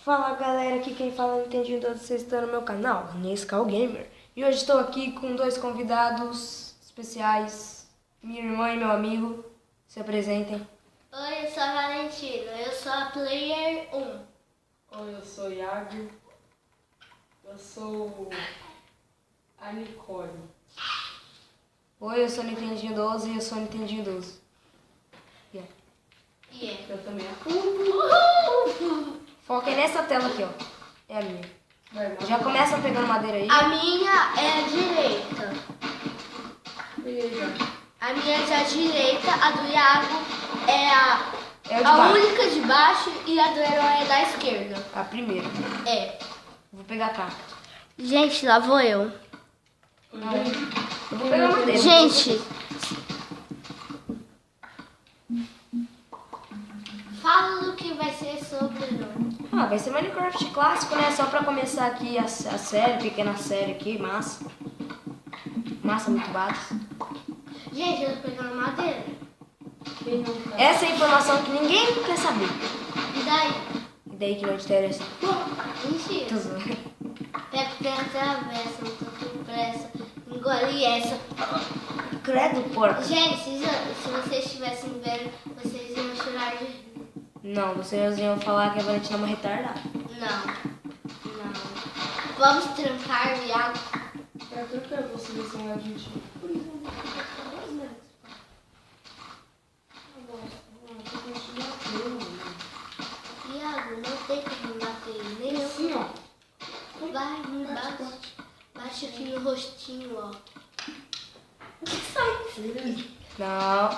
Fala galera, aqui quem fala é Nintendinho, todos vocês estão no meu canal, Nescau Gamer. E hoje estou aqui com dois convidados especiais, minha irmã e meu amigo. Se apresentem. Oi, eu sou a Valentina, eu sou a Player 1. Oi, eu sou o Iago. Eu sou a Nicole. Oi, eu sou Nintendinho 12 e eu sou Nintendinho 12. Yeah. Eu também. Foca aí nessa tela aqui, ó. É a minha. Vai, Já começam pegando madeira aí. A minha é a direita. Beleza. A minha é a direita, a do Iago é É o de a baixo. única de baixo e a do Herói é da esquerda. A primeira. É. Vou pegar cá. Gente, lá vou eu. Eu vou pegar madeira. Gente, fala do que vai ser sobre o... Vai ser Minecraft clássico, né? Só pra começar aqui a série, pequena série aqui, massa. Massa muito básica. Gente, eu tô pegando madeira. Quem não tá? Essa é a informação que ninguém quer saber. E daí? E daí que não te interessa. Mentira. Tô zoando. Pego pela travessa, não tô com pressa. Engole essa. Credo, porco. Gente, se vocês estivessem vendo, vocês iam chorar de rir. Não, vocês iam falar que a Valentina é uma retardada. Não. Vamos trancar o Iago. É tranquilo, você ver se não é a gente. Iago, não tem como me bater. Nem eu. Assim, ó. Vai, me bate. Bate aqui no rostinho, ó. Sai. Não.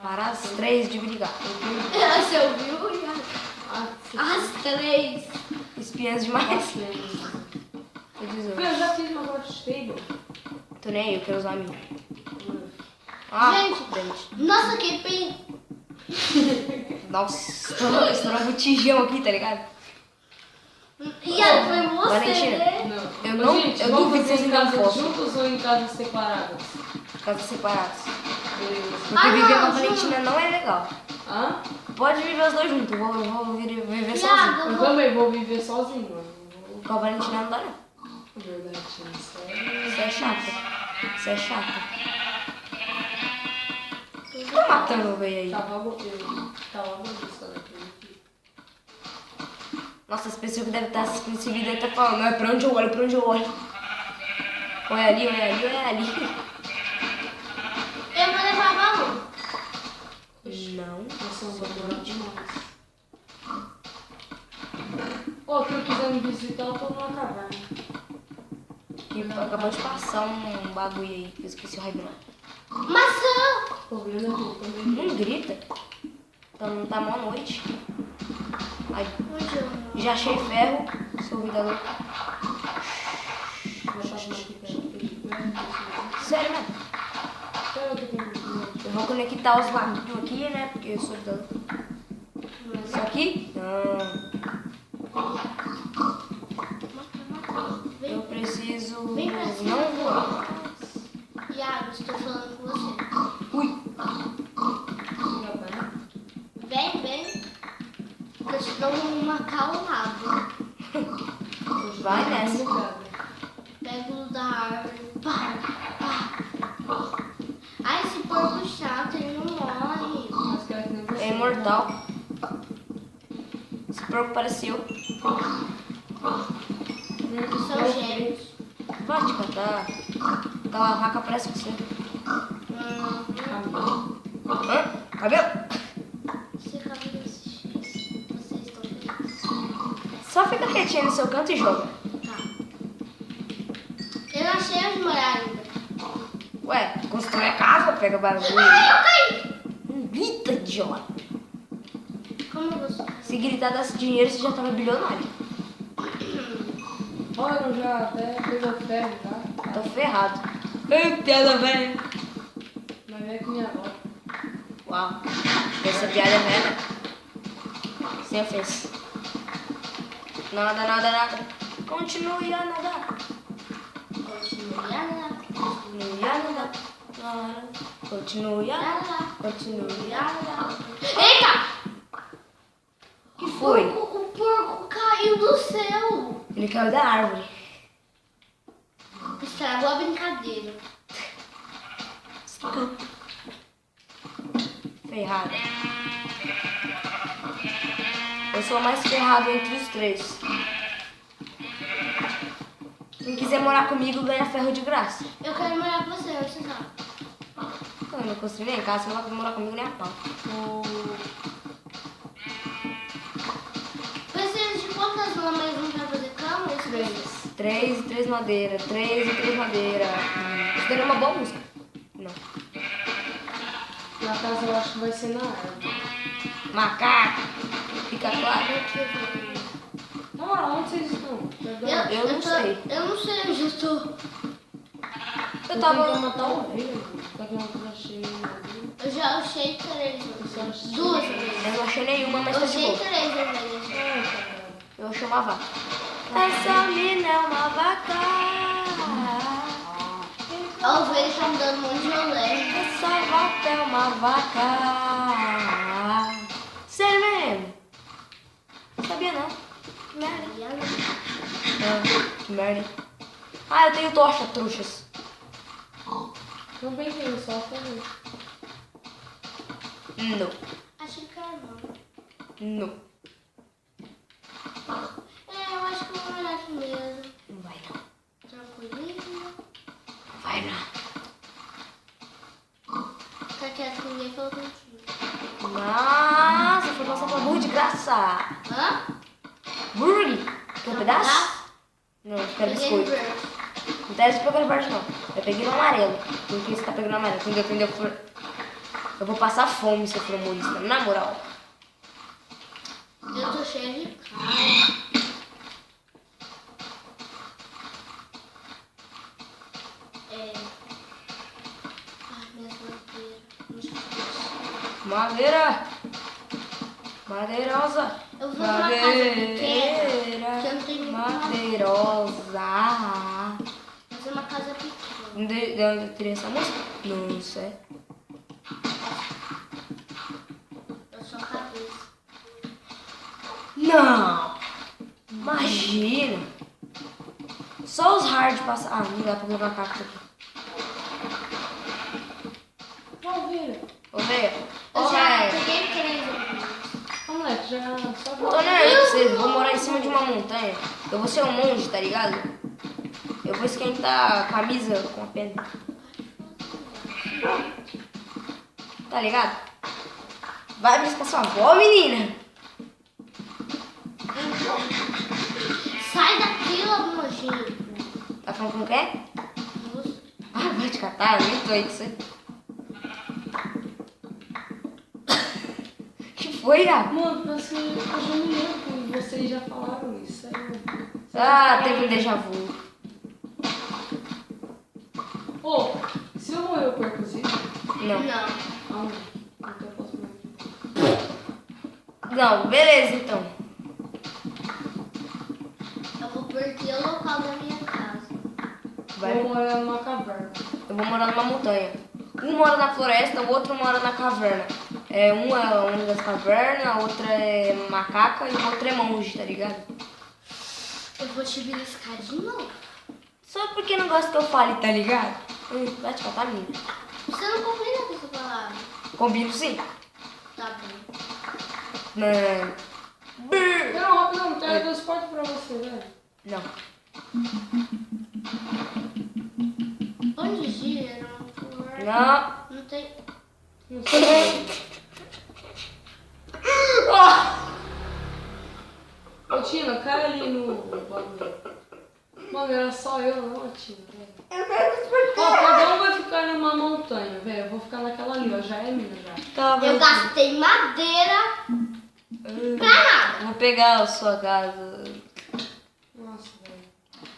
Para as 3 de brigar. Você ouviu, Iago? As 3. Espiãs demais. Eu Eu já fiz uma watch table. tô nem aí, eu quero usar a minha. Gente. Dente. Nossa, que bem. Nossa, estourou um botijão aqui, tá ligado? Iago, foi você, Valentina. né? Eu não- Gente, eu vamos duvido que fazer vocês em não casas fossem. juntos ou em casas separadas? Casas separadas. Beleza. Porque viver com a não, Valentina não é legal. Hã? Pode viver os dois juntos, eu vou viver sozinho. Iago, Eu também vou viver sozinho, mano. Com a Valentina não dá não. Verdade, sério. Você é chata. Você é chata. Tô matando o velho aí. Tava isso daqui. Nossa, as pessoas que devem estar assistindo esse vídeo devem estar falando, não é pra onde eu olho, pra onde eu olho. Olha ali, olha ali, olha ali. eu vou levar a baú. Não. Nossa, eu vou demorar demais. Ô, quem quiser me visitar, eu tô numa caverna. Que acabou de passar um bagulho aí, que eu esqueci o raio. Maçã! Tô vendo aqui também. Não grita. Então não tá mó noite. Aí, Onde eu vou? já achei ferro, sou vidador. Sério mesmo. Eu vou conectar os bagulhos aqui, né? Porque eu sou vidador. Isso aqui? Não. Eu preciso Vem pra cima. não voar. Iago, estou falando com você. Ui. Vem. Eu te dou uma calmada. Vai nessa. Pego da árvore. Pá. Ai, esse porco chato, ele não morre. É imortal. Esse porco pareceu. São gêmeos. Vai te catar. Aquela vaca parece você. Hã? Cabelo? Você acabou de assistir. Vocês estão felizes. Só fica quietinho no seu canto e joga. Tá. Eu não achei onde morar ainda. Ué, constrói a casa, pega bagulho. Ai, eu caí! Não grita, idiota. Como você? Se gritar desse dinheiro, você já tava bilionário. Olha, eu já até pegou ferro, tá? Tô ferrado. Ei, piada velha. Mas é que minha avó. Uau. Essa piada é velha. Sem ofensa. Nada. Continue a nadar. Continue a nadar. Continue a nadar. Continue a nadar. Continue a nadar. Eita! O que foi? O porco caiu do céu. Ele caiu da árvore. Estragou a brincadeira. Ferrado. Eu sou o mais ferrado entre os três. Quem quiser morar comigo ganha ferro de graça. Eu quero morar com você, onde você tá? Eu não construí nem em casa, você não vai morar comigo nem a pau. Precisa de quantas lamas não vai fazer cama? Três e três madeira. 3 e 3 madeira. Isso daí é uma boa música. Não. Na casa eu acho que vai ser na árvore. Macaco. Fica claro. Ah, onde vocês estão? Eu não sei. Eu não sei onde eu tô. Eu tava... tentando matar uma ovelha. Só que eu não achei nenhuma. Eu já achei 3 ovelhas. 2 vezes. Eu não achei nenhuma, mas Eu tá de achei boa. 3 ovelhas. Eu achei uma vaca. Essa mina é uma vaca. A ovelha tá me dando um monte de olé. Essa vaca é uma vaca. Sério mesmo? Não sabia não. Que merda. Que merda. Ah, eu tenho tocha, trouxas. Também tem, só também. Não. Acho que carvão. Não. Eu acho que eu vou morar aqui mesmo. Não vai não. Tranquilinho. Vai não. Tá quieto que ninguém falou contigo. Nossa, foi passar pra burro de graça. Hã? Burger. Quer um pedaço? Não, eu quero Peguei biscoito. verde. Não tá esse pegando verde não. Eu peguei no amarelo. Porque você tá pegando no amarelo. Quando eu for... Eu vou passar fome se eu for humorista. Na moral. Eu tô cheia de carne. Ai, minhas madeiras. Madeira. Madeirosa. Eu vou fazer uma casa pequena. Madeira. Que eu não tenho Madeirosa. Vou fazer uma casa pequena. De onde eu tirei essa música? Não sei. Eu sou a cabeça. Não! Imagina! Só os hard passam. Ah, não dá pra colocar cacto aqui. Ovelha. Ovelha? Eu Ô, já velho. peguei 3 ovelhas. Ah, moleque, já só Não tô nem aí pra vocês. Eu vou morar em cima de uma montanha. Eu vou ser um monge, tá ligado? Eu vou esquentar a camisa com a pedra. Tá ligado? Vai buscar sua avó, menina! Sai daqui, logo nojinho. Tá falando com quem? Ah, vai te catar, eu nem tô aí com você. Que foi, Iago? Mano, parece que eu já me lembro que vocês já falaram isso. Ah, teve um déjà vu. Ô, se eu morrer, eu perco os itens? Não. Não. Ah, não. Então eu posso morrer. Não, beleza então. Eu vou perder o local da minha casa. Vai. Vou morar numa caverna. Eu vou morar numa montanha. Um mora na floresta, o outro mora na caverna. É, um é uma das cavernas, a outra é macaca e o outro é monge, tá ligado? Eu vou te beliscar de novo. Só porque não gosta que eu fale, tá ligado? Vai te catar, menina. Você não combina com essa palavra. Combino sim. Tá bom. Brrr. Não, rapidão, tem transporte pra você, velho. Não. Onde gira? Por... Não. Não tem... Não sei. Ô, Tina, cai ali no bagulho. Mano, era só eu, não a Tina, velho. Ó, cada um vai ficar numa montanha, velho. Eu vou ficar naquela ali, ó. Já é minha, já. Tá, Eu gastei madeira pra nada. Vou pegar a sua casa. Nossa, velho.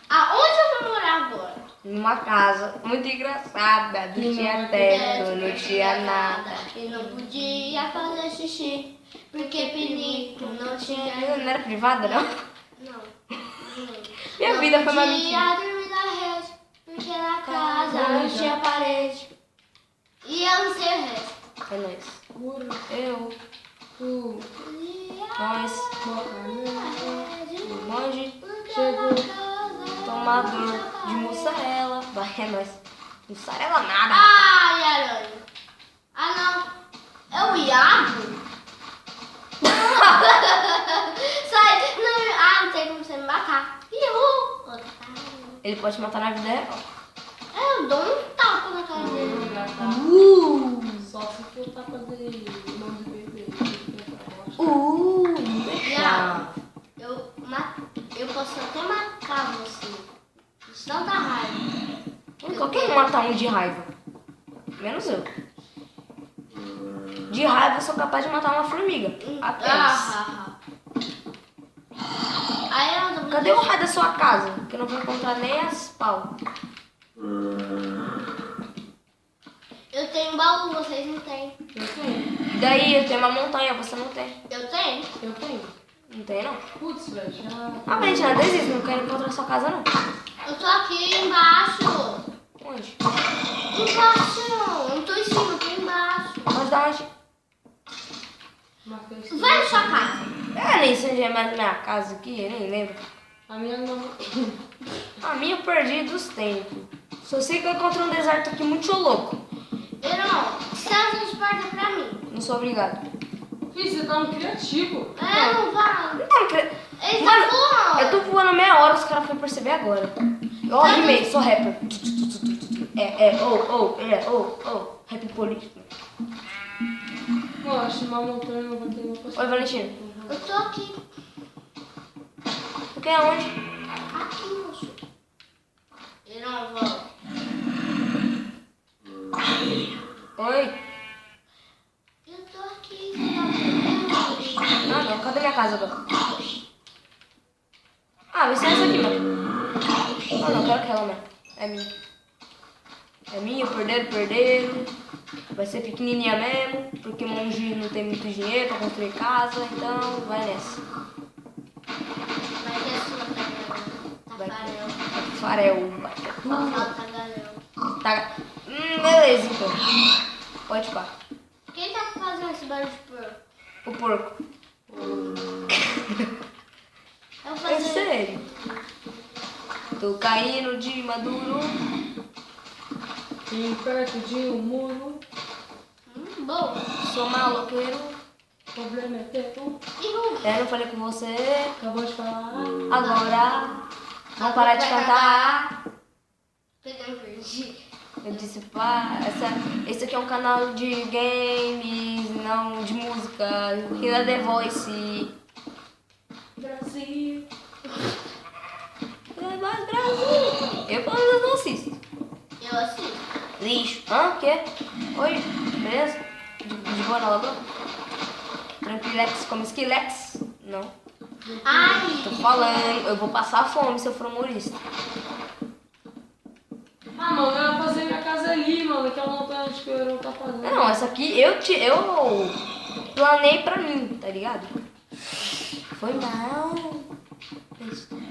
Aonde eu vou morar agora? Numa casa muito engraçada. Não tinha teto, não tinha nada. E não podia fazer xixi. Porque pinico não tinha... Não era privada, não? Não. Minha vida foi uma Não mentira. podia dormir na rede. Porque na casa não tinha parede. E eu não sei o resto. É nóis. Pura. Eu. Tu. Nós. Boa, cara. Parede. Mande. Chegou. Tomador de mussarela. Vai, é nóis. Mussarela nada. Ai, aranha. Ah, não. É o Iago? Sai. Não, não tem como você me matar. Iu. Ele pode te matar na vida real. Eu dou um tapa na cara dele. Só se for tapa de mão de bebê. Deixa. Eu posso até matar você. De tanta raiva. Qualquer um mata um de raiva. Menos eu. De raiva eu sou capaz de matar uma formiga. Apenas. Aí eu tô... Cadê o raio da sua casa? Que eu não vou encontrar nem as pau. Eu tenho baú, vocês não têm. Eu tenho. Daí eu tenho uma montanha, você não tem. Eu tenho. Eu tenho. Não tem não? Putz, velho, já. Ah, mas já desiste, não quero encontrar sua casa não. Eu tô aqui embaixo. Onde? Embaixo. Eu não tô em cima, eu tô embaixo. Mas da onde? Marquei Vai na sua casa. Nem sei onde é mais minha casa aqui, eu nem lembro. A minha não. A minha eu perdi dos tempos. Só sei que eu encontrei um deserto aqui muito louco. Irmão, você transporta pra mim. Não sou obrigado. Filho, você tá no criativo. Não vai. Não, Ele Mano, tá voando. eu tô voando meia hora, os caras foram perceber agora. Eu rimei, sou rapper. Rap político. Não, acho que uma montanha não vai ter uma pessoa. Oi, Valentino. Eu tô aqui. Tu quer onde? Aqui, moço. Irmão, vamos. Oi? Eu tô aqui. Você tá vendo? Ah, não, cadê minha casa agora? Vai ser essa aqui, mano. Ah, não, quero aquela, mano. É minha. É minha, perderam. Vai ser pequenininha mesmo, porque monge não tem muito dinheiro pra construir casa, então vai nessa. Vai que é sua, tagarel. Farel. Vai ter Só tudo. falta tagarel. Tá. Beleza, então. Pode pá. Quem tá fazendo esse barulho de porco? O porco. Eu vou É fazer... sério. Tô caindo de maduro. E perto de um muro, Boa. Sou maloqueiro. o problema é teu. Eu não falei com você. Acabou de falar. Agora. Vamos parar de cantar. Pegando verde. Eu disse, pá, esse aqui é um canal de games, não de música. Aqui é The Voice. Brasil. The Voice Brasil. Eu pelo menos não assisto. Eu assisto. Lixo. Hã? O quê? Oi? Beleza? De boa na lagoa? Tranquilex como esquilex? Não. Ai. Tô falando, eu vou passar fome se eu for humorista. Ah, mano, eu ia fazer minha casa ali, mano. Aquela montanha onde que o Euro tá fazendo. Não, essa aqui eu planei pra mim, tá ligado? Foi mal.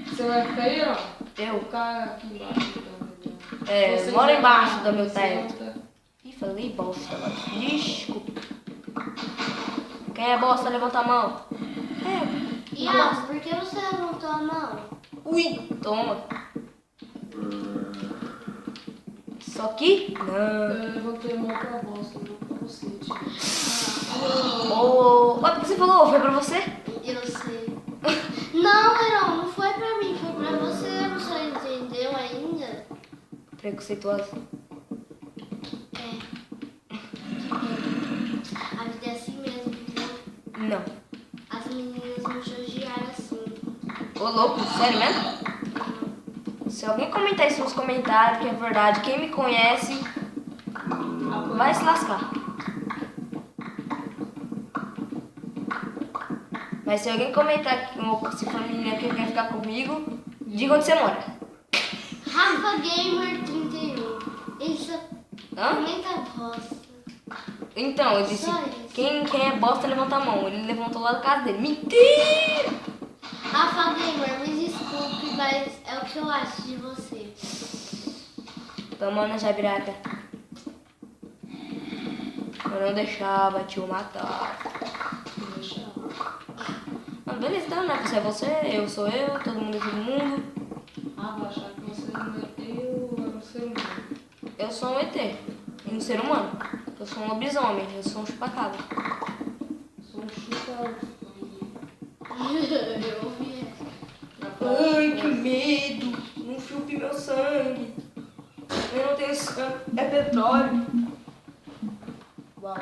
Você vai ficar aí, ó? Eu. Ficar aqui embaixo. Então, Você Moro já embaixo tá do meu na teto. senta. Ih, falei bosta agora. Desculpa. Quem é bosta, levanta a mão. Iago, por que você levantou a mão? Ui, toma. Só que? Não. Eu levantei a mão pra bosta, não pra você, tio. Por que você falou? Foi pra você? Eu sei. Não, Heron, não foi pra mim, foi pra você. Você entendeu ainda? Preconceituosa. A vida é assim mesmo, viu? Não. As meninas me elogiaram assim. Ô, louco, sério mesmo? Se alguém comentar isso nos comentários, que é verdade, quem me conhece vai se lascar. Mas se alguém comentar que se for menina que quer ficar comigo, diga onde você mora. Rafa Gamer 31. Isso Hã? comenta bosta. Então, eu disse, Só isso. quem é bosta, levanta a mão. Ele levantou lá da casa dele. Mentira! Rafa Gamer, me desculpe, mas é o que eu acho de você. Tomando a jabiraca. Eu não deixava te matar. Deixa. Mano, beleza, então, né? Você é você, eu sou eu, todo mundo é todo mundo. Ah, vou achar que você não é eu, é um ser humano. Eu sou um ET, e um ser humano. Eu sou um lobisomem, eu sou um chupacabra. Sou um chupa. Eu ouvi essa. Ai, que medo! Não chupe meu sangue. Eu não tenho sangue, é petróleo. Uau,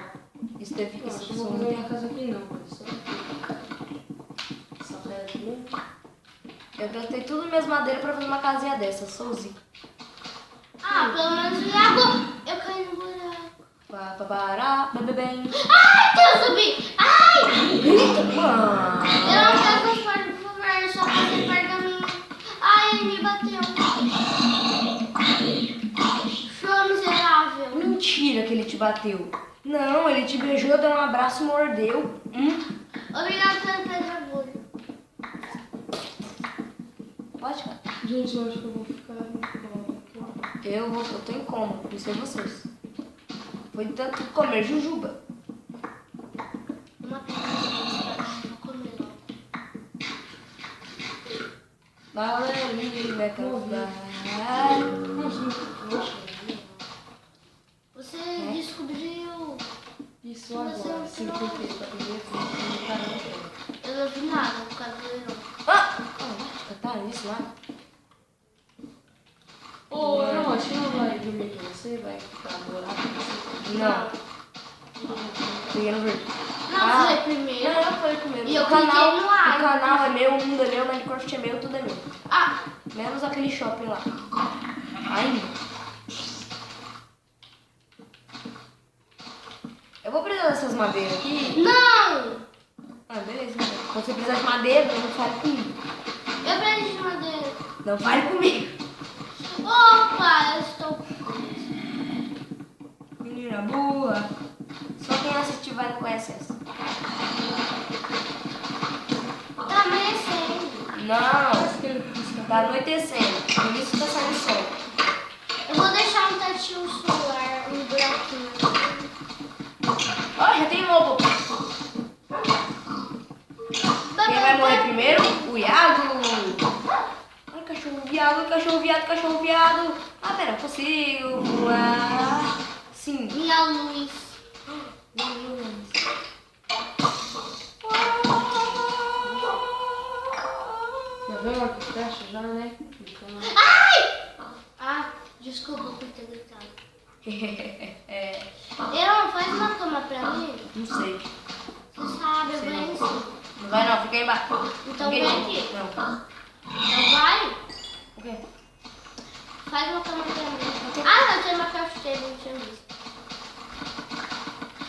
isso teve Eu acho que isso. não vou fazer minha casa aqui não, mas só aqui. Essa pedra. Eu gastei tudo minhas madeiras pra fazer uma casinha dessa, sou zica. Ah, pelo menos o água. Eu caí no buraco. Pará, bebê bem. Ai, Deus, subi! Ai! Eita, mano. Eu não quero transporte, por favor, eu só passei perto da minha. Ai, ele me bateu. Show miserável. Mentira que ele te bateu. Não, ele te beijou, deu um abraço e mordeu. Obrigado pela pedra bolha. Pode, cara. Gente, eu acho que eu vou ficar em coma. Eu tô em coma, não sei vocês. Foi tanto comer jujuba. Uma pedra vou comer logo. Valeria, vai cantar. Você descobriu. Isso agora, sim, porque pra primeira vez eu não no pé. Eu não vi nada por causa do leão. Cantar isso lá? Ô, não, acho que não vai dormir com você, vai ficar morar com você. Não. Peguei ver. Não, foi primeiro. Não, eu falei primeiro. E eu o canal, cliquei no ar. o canal é meu, o mundo é meu, o Minecraft é meu, tudo é meu. Ah, Menos aquele shopping lá. Ainda. Eu vou precisar dessas madeiras aqui. não! Ah, beleza. Então. Quando você precisar de madeira, não fale comigo. Eu preciso de madeira. Não fale comigo. Opa, eu estou. Menina burra. Só quem assistiu vai não conhece essa. Tá amanhecendo. Não. Parece que ele pisca. Tá anoitecendo. Por isso tá saindo sol. Eu vou deixar um tetinho solar, um buraquinho. Ó, já tem lobo. Quem vai morrer primeiro? O Iago. Ai, cachorro viado, cachorro viado, cachorro viado. Ah, pera, eu consigo voar. Sim. Minha luz. Já viu uma que fecha já, né? Então, Ai! Ah, desculpa por ter gritado. É, Heron, faz uma cama pra mim. não sei. Você sabe, eu Sei venho não. assim. Não vai não, fica aí embaixo. Então Ninguém vem te- aqui. Não. Então vai. O quê? Faz uma cama pra mim. Ah, não, tem uma craft table, não tinha visto.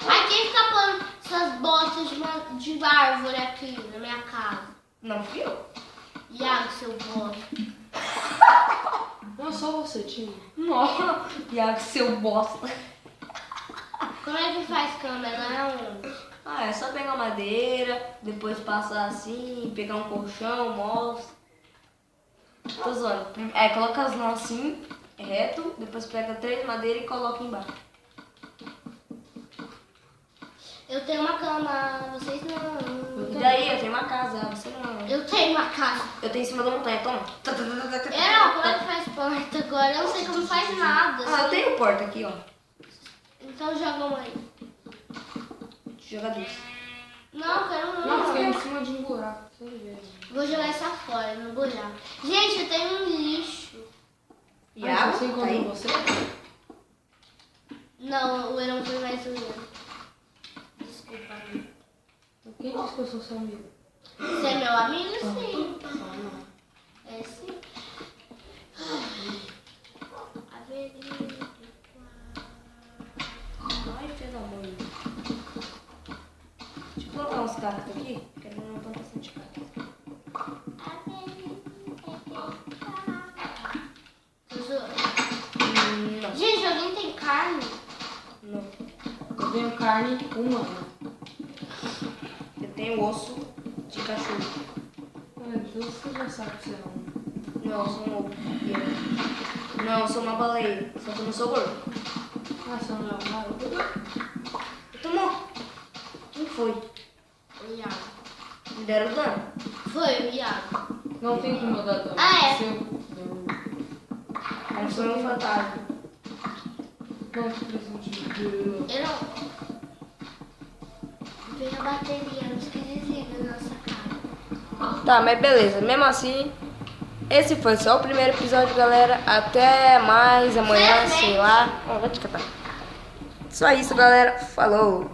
Ai, quem fica pondo essas botas de árvore aqui na minha casa? Não fui eu. Iago, seu bosta. não, só você, Tim. Nossa, Iago, seu bosta. Como é que faz câmera? Onde? Ah, é só pegar madeira, depois passar assim, pegar um colchão, mostra. Tô zoando. É, coloca as mãos assim, reto, depois pega 3 madeiras e coloca embaixo. Eu tenho uma cama, vocês não. E daí, eu tenho uma casa, você não. Eu tenho uma casa. Eu tenho em cima da montanha, toma. Heron, como é que faz porta agora? Eu não sei como faz nada. Ah, eu tenho porta aqui, ó. Então joga uma aí. Joga 2. Não, eu quero Não, não. fica em cima de um buraco. Você vê. Vou jogar essa fora, no buraco. Gente, eu tenho um lixo. Iago, você tá encontrou aí? você? Não, o Heron foi mais um erro. Desculpa. Quem disse que eu sou seu amigo? Você é meu amigo? Sim. Só não. É sim. Avenida. Ai, filho da mãe. Deixa eu colocar uns cactos aqui, porque não é plantação de cacto. Não, Gente, alguém tem carne? não. Eu tenho carne humana. Eu tenho osso de cachorro. Então você já sabe que você é um. Não, eu sou um lobo. Não, eu sou uma baleia. Só que eu não sou gordo. Ah, você não é um garoto? Tomou. Quem foi? O Iago. deram dano. Foi o Iago. Não tem como eu dar dano. Ah, é? Seu. Mas foi um fantasma. Não, que presente de... Heron. Veio a bateria, não esqueci da nossa cara. Tá, mas beleza. Mesmo assim, esse foi só o primeiro episódio, galera. Até mais amanhã, sei lá. Ó, vai te catar. Só isso, galera. Falou!